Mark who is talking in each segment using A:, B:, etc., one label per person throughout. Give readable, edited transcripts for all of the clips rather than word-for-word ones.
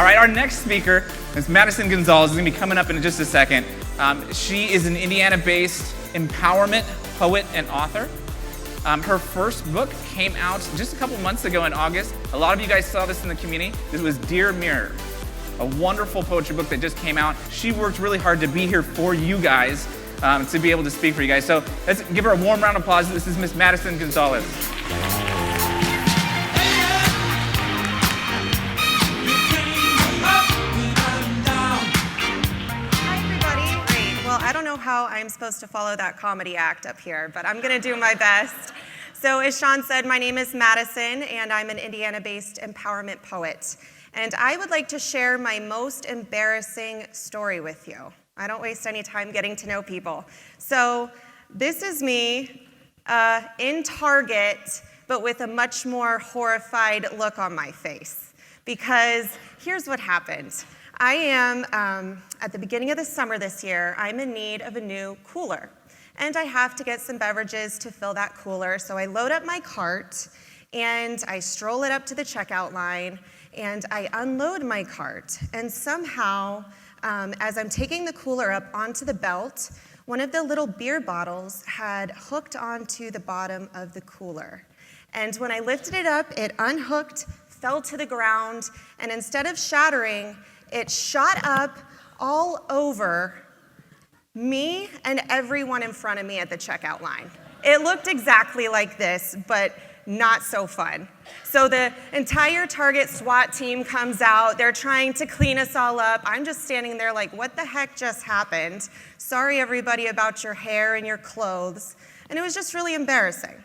A: All right, our next speaker is Madison Gonzalez. Is going to be coming up in just a second. She is an Indiana-based empowerment poet and author. Her first book came out just a couple months ago in August. A lot of you guys saw this in the community. This was Dear Mirror, a wonderful poetry book that just came out. She worked really hard to be here for you guys, to be able to speak for you guys. So let's give her a warm round of applause. This is Miss Madison Gonzalez.
B: I don't know how I'm supposed to follow that comedy act up here, but I'm going to do my best. So as Sean said, my name is Madison, and I'm an Indiana-based empowerment poet. And I would like to share my most embarrassing story with you. I don't waste any time getting to know people. So this is me in Target, but with a much more horrified look on my face. Because here's what happened. I am, at the beginning of the summer this year, I'm in need of a new cooler. And I have to get some beverages to fill that cooler. So I load up my cart, and I stroll it up to the checkout line, and I unload my cart. And somehow, as I'm taking the cooler up onto the belt, one of the little beer bottles had hooked onto the bottom of the cooler. And when I lifted it up, it unhooked, fell to the ground, and instead of shattering, it shot up all over me and everyone in front of me at the checkout line. It looked exactly like this, but not so fun. So the entire Target SWAT team comes out. They're trying to clean us all up. I'm just standing there like, what the heck just happened? Sorry, everybody, about your hair and your clothes. And it was just really embarrassing.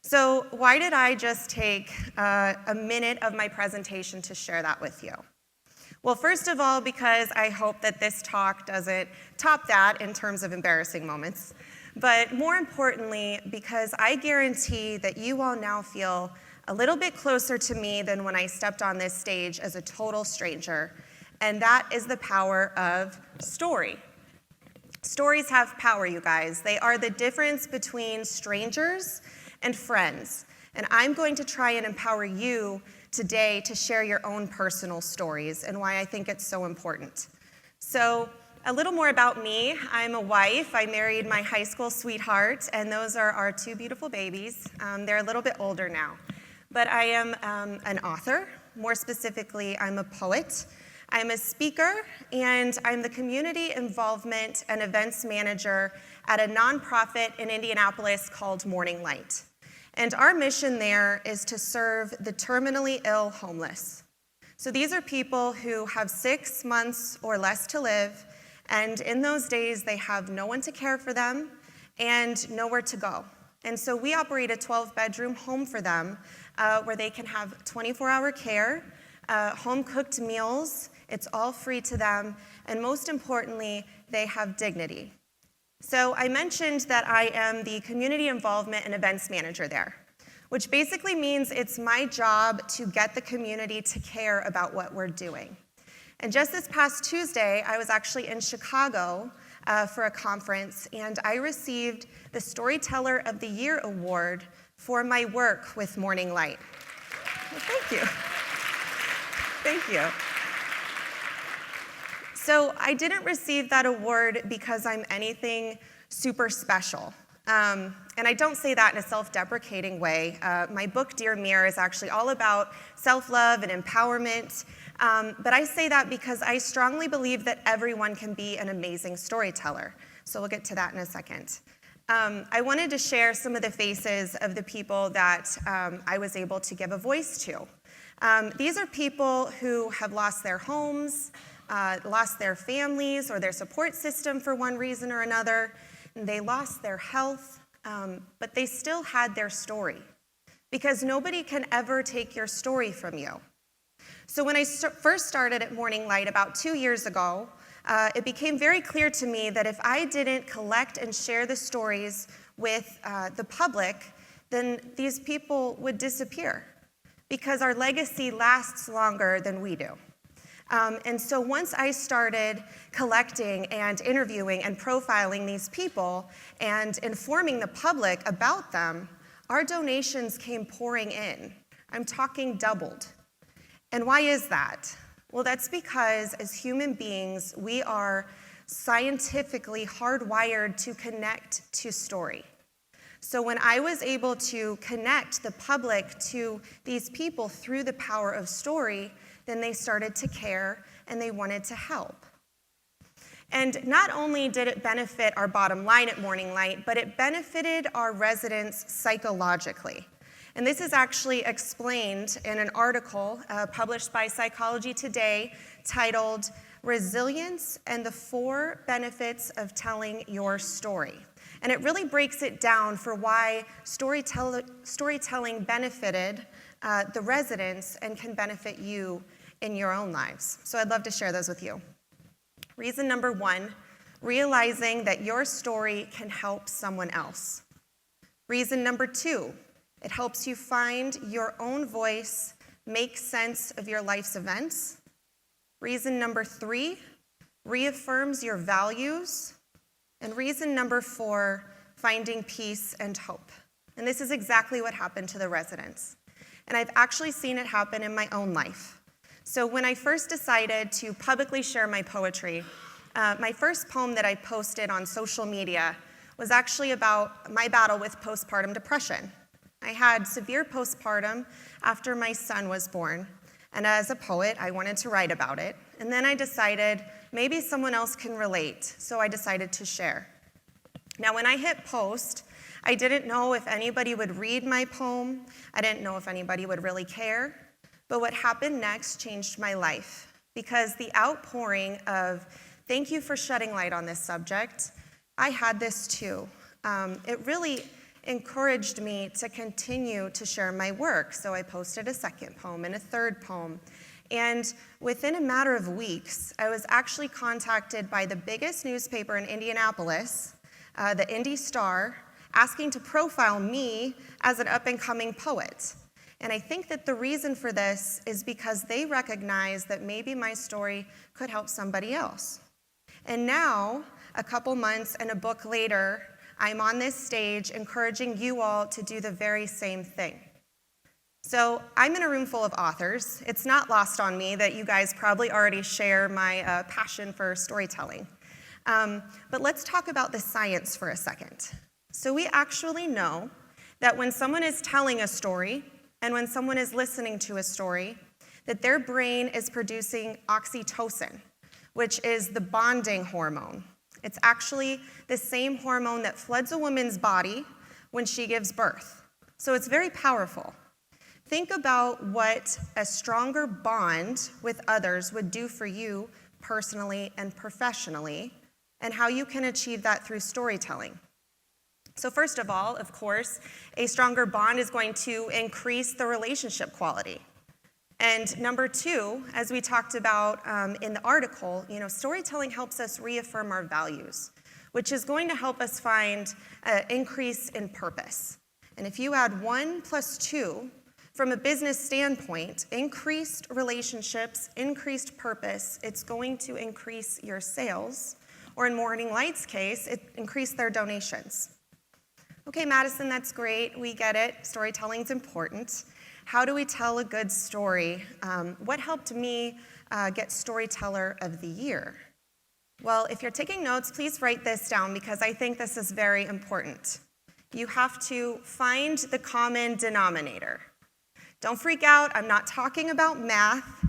B: So why did I just take a minute of my presentation to share that with you? Well, first of all, because I hope that this talk doesn't top that in terms of embarrassing moments. But more importantly, because I guarantee that you all now feel a little bit closer to me than when I stepped on this stage as a total stranger. And that is the power of story. Stories have power, you guys. They are the difference between strangers and friends. And I'm going to try and empower you today to share your own personal stories and why I think it's so important. So a little more about me. I'm a wife. I married my high school sweetheart, and those are our two beautiful babies. They're a little bit older now. But I am an author. More specifically, I'm a poet. I'm a speaker, and I'm the community involvement and events manager at a nonprofit in Indianapolis called Morning Light. And our mission there is to serve the terminally ill homeless. So these are people who have 6 months or less to live, and in those days they have no one to care for them and nowhere to go. And so we operate a 12-bedroom home for them where they can have 24-hour care, home-cooked meals. It's all free to them, and most importantly, they have dignity. So I mentioned that I am the community involvement and events manager there, which basically means it's my job to get the community to care about what we're doing. And just this past Tuesday, I was actually in Chicago for a conference, and I received the Storyteller of the Year award for my work with Morning Light. Well, thank you. Thank you. So I didn't receive that award because I'm anything super special. And I don't say that in a self-deprecating way. My book, Dear Mirror, is actually all about self-love and empowerment. But I say that because I strongly believe that everyone can be an amazing storyteller. So we'll get to that in a second. I wanted to share some of the faces of the people that I was able to give a voice to. These are people who have lost their homes, lost their families or their support system for one reason or another. And they lost their health, but they still had their story. Because nobody can ever take your story from you. So when I first started at Morning Light about 2 years ago, it became very clear to me that if I didn't collect and share the stories with the public, then these people would disappear. Because our legacy lasts longer than we do. And so once I started collecting and interviewing and profiling these people and informing the public about them, our donations came pouring in. I'm talking doubled. And why is that? Well, that's because as human beings, we are scientifically hardwired to connect to story. So when I was able to connect the public to these people through the power of story, then they started to care and they wanted to help. And not only did it benefit our bottom line at Morning Light, but it benefited our residents psychologically. And this is actually explained in an article published by Psychology Today titled Resilience and the 4 Benefits of Telling Your Story. And it really breaks it down for why storytelling benefited the residents and can benefit you in your own lives. So I'd love to share those with you. Reason number 1, realizing that your story can help someone else. Reason number 2, it helps you find your own voice, make sense of your life's events. Reason number 3, reaffirms your values. And reason number 4, finding peace and hope. And this is exactly what happened to the residents. And I've actually seen it happen in my own life. So when I first decided to publicly share my poetry, my first poem that I posted on social media was actually about my battle with postpartum depression. I had severe postpartum after my son was born, and as a poet, I wanted to write about it. And then I decided maybe someone else can relate, so I decided to share. Now, when I hit post, I didn't know if anybody would read my poem. I didn't know if anybody would really care. But what happened next changed my life, because the outpouring of thank you for shedding light on this subject, I had this too. It really encouraged me to continue to share my work. So I posted a second poem and a third poem. And within a matter of weeks, I was actually contacted by the biggest newspaper in Indianapolis, the Indy Star, asking to profile me as an up-and-coming poet. And I think that the reason for this is because they recognize that maybe my story could help somebody else. And now, a couple months and a book later, I'm on this stage encouraging you all to do the very same thing. So I'm in a room full of authors. It's not lost on me that you guys probably already share my passion for storytelling. But let's talk about the science for a second. So we actually know that when someone is telling a story, and when someone is listening to a story, that their brain is producing oxytocin, which is the bonding hormone. It's actually the same hormone that floods a woman's body when she gives birth. So it's very powerful. Think about what a stronger bond with others would do for you personally and professionally, and how you can achieve that through storytelling. So first of all, of course, a stronger bond is going to increase the relationship quality. And number 2, as we talked about in the article, storytelling helps us reaffirm our values, which is going to help us find an increase in purpose. And if you add 1 + 2, from a business standpoint, increased relationships, increased purpose, it's going to increase your sales, or in Morning Light's case, it increased their donations. Okay, Madison, that's great. We get it. Storytelling's important. How do we tell a good story? What helped me get Storyteller of the Year? Well, if you're taking notes, please write this down because I think this is very important. You have to find the common denominator. Don't freak out. I'm not talking about math.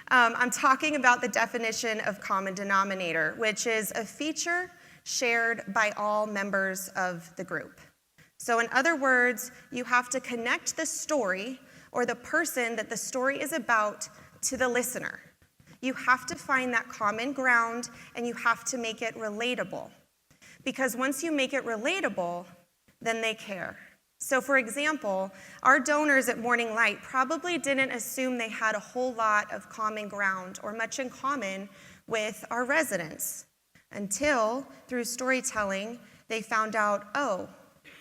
B: I'm talking about the definition of common denominator, which is a feature shared by all members of the group. So in other words, you have to connect the story or the person that the story is about to the listener. You have to find that common ground and you have to make it relatable. Because once you make it relatable, then they care. So for example, our donors at Morning Light probably didn't assume they had a whole lot of common ground or much in common with our residents until through storytelling, they found out, oh,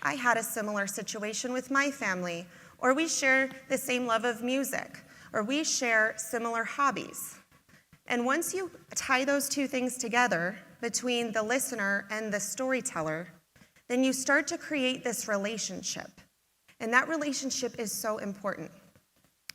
B: I had a similar situation with my family, or we share the same love of music, or we share similar hobbies. And once you tie those two things together between the listener and the storyteller, then you start to create this relationship. And that relationship is so important.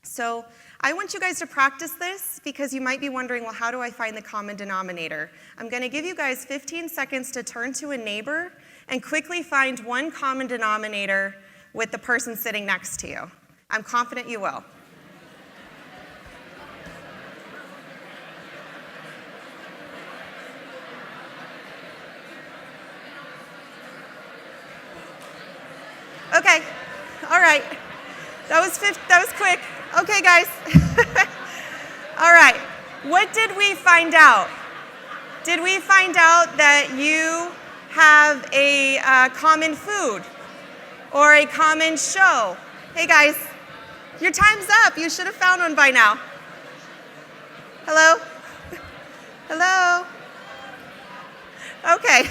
B: So I want you guys to practice this because you might be wondering, well, how do I find the common denominator? I'm going to give you guys 15 seconds to turn to a neighbor and quickly find one common denominator with the person sitting next to you. I'm confident you will. Okay, all right. That was quick. Okay, guys. All right. What did we find out? Did we find out that you have a common food or a common show? Hey, guys, your time's up. You should have found one by now. Hello? Hello? Okay.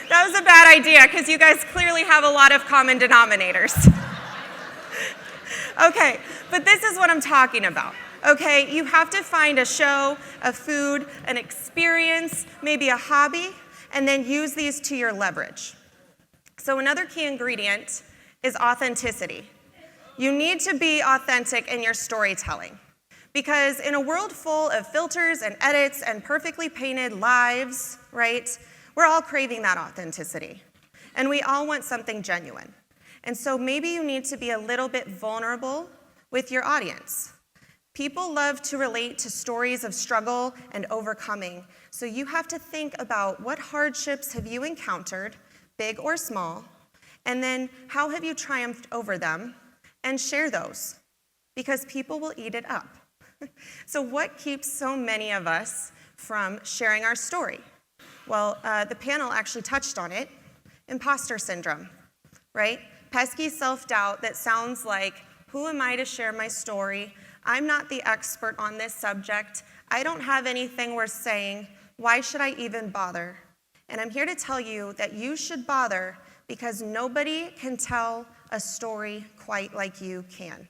B: That was a bad idea because you guys clearly have a lot of common denominators. Okay, but this is what I'm talking about. Okay, you have to find a show, a food, an experience, maybe a hobby, and then use these to your leverage. So another key ingredient is authenticity. You need to be authentic in your storytelling because in a world full of filters and edits and perfectly painted lives, right, we're all craving that authenticity. And we all want something genuine. And so maybe you need to be a little bit vulnerable with your audience. People love to relate to stories of struggle and overcoming. So you have to think about what hardships have you encountered, big or small, and then how have you triumphed over them, and share those, because people will eat it up. So what keeps so many of us from sharing our story? Well, the panel actually touched on it, imposter syndrome, right? Pesky self-doubt that sounds like, who am I to share my story? I'm not the expert on this subject. I don't have anything worth saying. Why should I even bother? And I'm here to tell you that you should bother because nobody can tell a story quite like you can.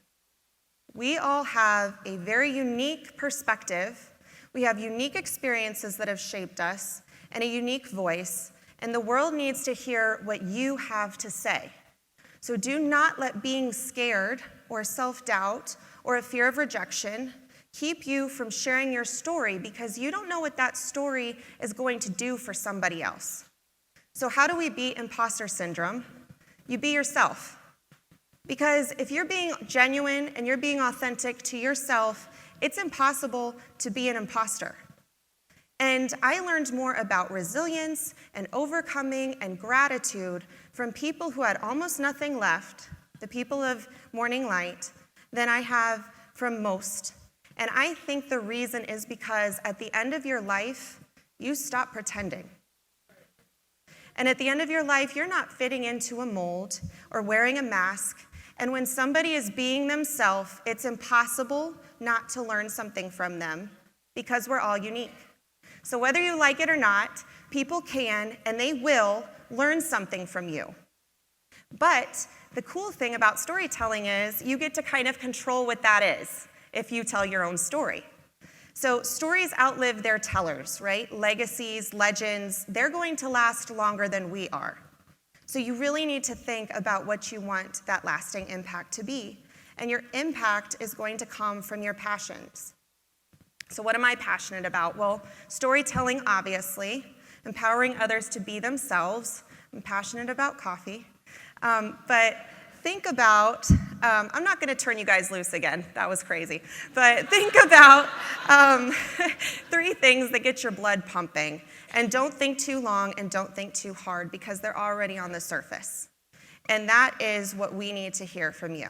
B: We all have a very unique perspective. We have unique experiences that have shaped us and a unique voice, and the world needs to hear what you have to say. So do not let being scared or self-doubt or a fear of rejection keep you from sharing your story because you don't know what that story is going to do for somebody else. So how do we beat imposter syndrome? You be yourself. Because if you're being genuine and you're being authentic to yourself, it's impossible to be an imposter. And I learned more about resilience and overcoming and gratitude from people who had almost nothing left, the people of Morning Light, than I have from most. And I think the reason is because at the end of your life, you stop pretending. And at the end of your life, you're not fitting into a mold or wearing a mask. And when somebody is being themselves, it's impossible not to learn something from them because we're all unique. So whether you like it or not, people can and they will learn something from you. But the cool thing about storytelling is you get to kind of control what that is if you tell your own story. So stories outlive their tellers, right? Legacies, legends, they're going to last longer than we are. So you really need to think about what you want that lasting impact to be. And your impact is going to come from your passions. So what am I passionate about? Well, storytelling, obviously, empowering others to be themselves. I'm passionate about coffee. But think about, I'm not going to turn you guys loose again. That was crazy. But think about 3 things that get your blood pumping. And don't think too long and don't think too hard because they're already on the surface. And that is what we need to hear from you.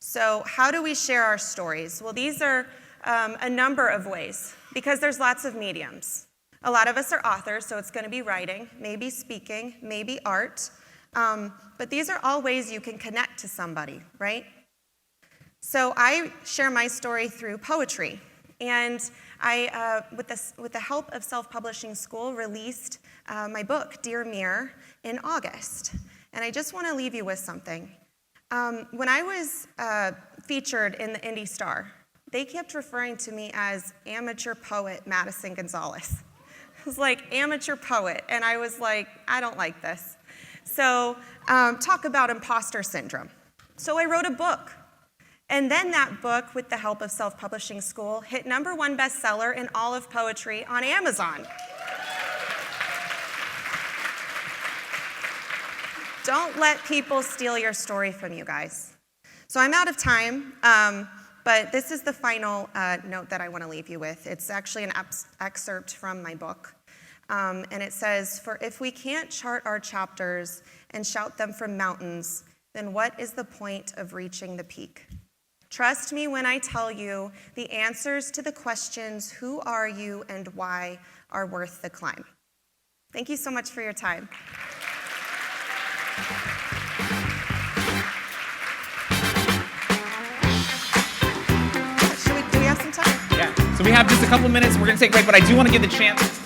B: So how do we share our stories? Well, these are a number of ways because there's lots of mediums. A lot of us are authors, so it's going to be writing, maybe speaking, maybe art. But these are all ways you can connect to somebody, right? So I share my story through poetry. And I, with the help of Self-Publishing School, released my book, Dear Mirror, in August. And I just want to leave you with something. When I was featured in the Indy Star, they kept referring to me as amateur poet Madison Gonzalez. It was like amateur poet, and I was like, I don't like this. So talk about imposter syndrome. So I wrote a book, And then that book, with the help of Self-Publishing School, hit #1 bestseller in all of poetry on Amazon. Don't let people steal your story from you guys. So I'm out of time, but this is the final note that I want to leave you with. It's actually an excerpt from my book. And it says, "For if we can't chart our chapters and shout them from mountains, then what is the point of reaching the peak? Trust me when I tell you the answers to the questions, who are you and why, are worth the climb." Thank you so much for your time. Do we have some time?
A: Yeah, so we have just a couple minutes. We're going to take a break, but I do want to give the chance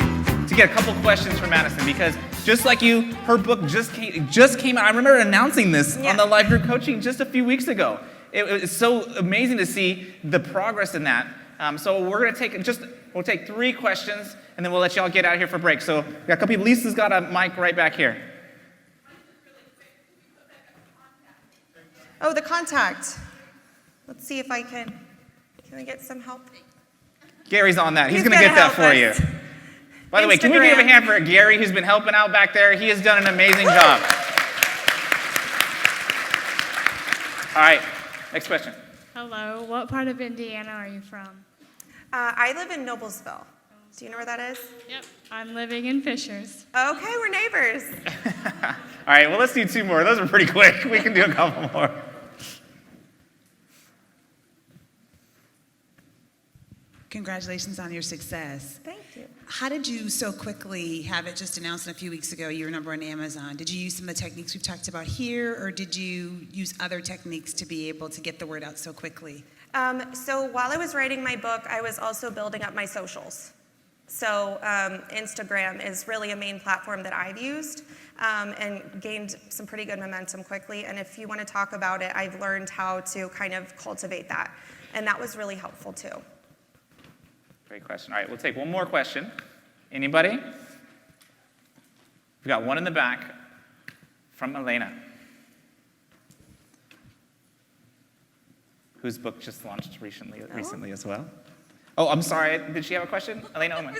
A: to get a couple questions from Madison, because just like you, her book just came out. I remember announcing this on the live group coaching just a few weeks ago. It was so amazing to see the progress in that. So we're going to we'll take 3 questions, and then we'll let y'all get out of here for break. So we got a couple people. Lisa's got a mic right back here.
B: Oh, the contact. Let's see if I can we get some help?
A: Gary's on that. He's going to get that for you. By the way, can we give a hand for Gary, who's been helping out back there? He has done an amazing job. All right, next question.
C: Hello, what part of Indiana are you from?
B: I live in Noblesville. Do you know where that is?
C: Yep, I'm living in Fishers.
B: Okay, we're neighbors.
A: All right, well, let's do 2 more. Those are pretty quick. We can do a couple more.
D: Congratulations on your success.
B: Thank you.
D: How did you so quickly have it just announced a few weeks ago you were #1 on Amazon? Did you use some of the techniques we've talked about here, or did you use other techniques to be able to get the word out so quickly?
B: So while I was writing my book, I was also building up my socials. So Instagram is really a main platform that I've used and gained some pretty good momentum quickly. And if you want to talk about it, I've learned how to kind of cultivate that. And that was really helpful too.
A: Great question. All right, we'll take one more question. Anybody? We've got one in the back from Elena, whose book just launched recently as well. Oh, I'm sorry. Did she have a question? Elena?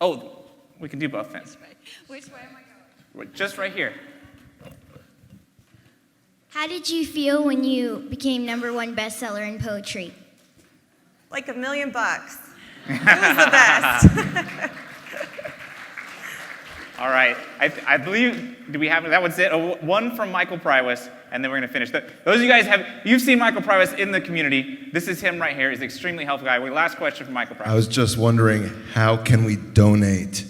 A: Oh, we can do both then.
C: Which way am I going?
A: Just right here.
E: How did you feel when you became #1 bestseller in poetry?
B: Like $1 million. It was the best.
A: All right. I believe, do we have, that was it? One from Michael Prywis, and then we're going to finish. Those of you guys you've seen Michael Prywis in the community. This is him right here. He's an extremely helpful guy. Last question from Michael Prywis.
F: I was just wondering, how can we donate?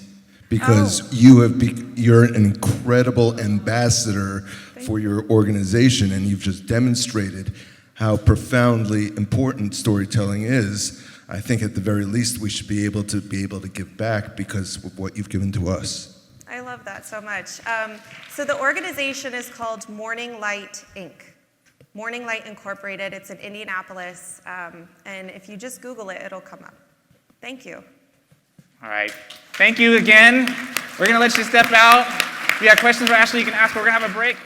F: Because you're an incredible ambassador for your organization, and you've just demonstrated how profoundly important storytelling is. I think at the very least we should be able to give back because of what you've given to us.
B: I love that so much. So the organization is called Morning Light, Inc. Morning Light Incorporated. It's in Indianapolis. And if you just Google it, it'll come up. Thank you.
A: All right. Thank you again. We're going to let you step out. If you have questions for Ashley, you can ask. We're going to have a break.